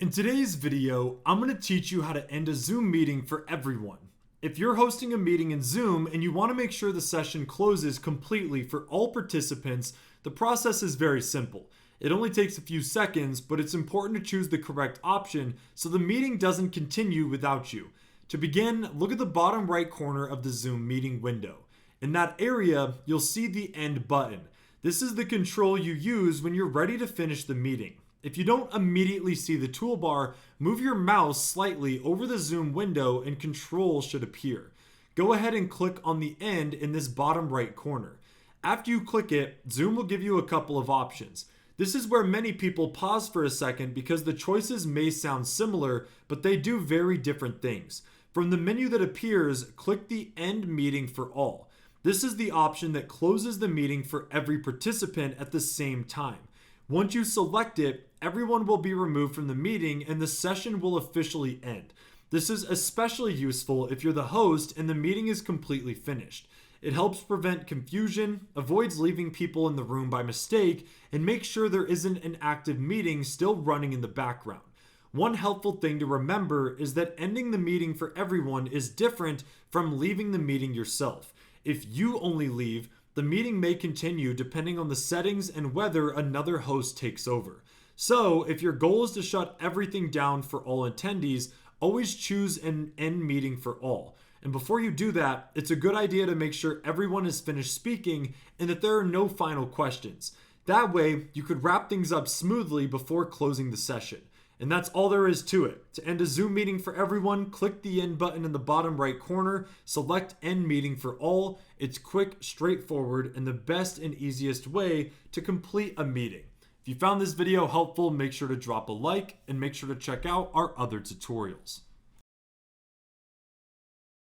In today's video, I'm going to teach you how to end a Zoom meeting for everyone. If you're hosting a meeting in Zoom and you want to make sure the session closes completely for all participants, the process is very simple. It only takes a few seconds, but it's important to choose the correct option so the meeting doesn't continue without you. To begin, look at the bottom right corner of the Zoom meeting window. In that area, you'll see the End button. This is the control you use when you're ready to finish the meeting. If you don't immediately see the toolbar, move your mouse slightly over the Zoom window and Control should appear. Go ahead and click on the End in this bottom right corner. After you click it, Zoom will give you a couple of options. This is where many people pause for a second because the choices may sound similar, but they do very different things. From the menu that appears, click the End Meeting for All. This is the option that closes the meeting for every participant at the same time. Once you select it, everyone will be removed from the meeting and the session will officially end. This is especially useful if you're the host and the meeting is completely finished. It helps prevent confusion, avoids leaving people in the room by mistake, and makes sure there isn't an active meeting still running in the background. One helpful thing to remember is that ending the meeting for everyone is different from leaving the meeting yourself. If you only leave, the meeting may continue depending on the settings and whether another host takes over. So, if your goal is to shut everything down for all attendees, always choose an end meeting for all. And before you do that, it's a good idea to make sure everyone is finished speaking and that there are no final questions. That way, you could wrap things up smoothly before closing the session. And that's all there is to it. To end a Zoom meeting for everyone, click the End button in the bottom right corner, select End Meeting for All. It's quick, straightforward, and the best and easiest way to complete a meeting. If you found this video helpful, make sure to drop a like and make sure to check out our other tutorials.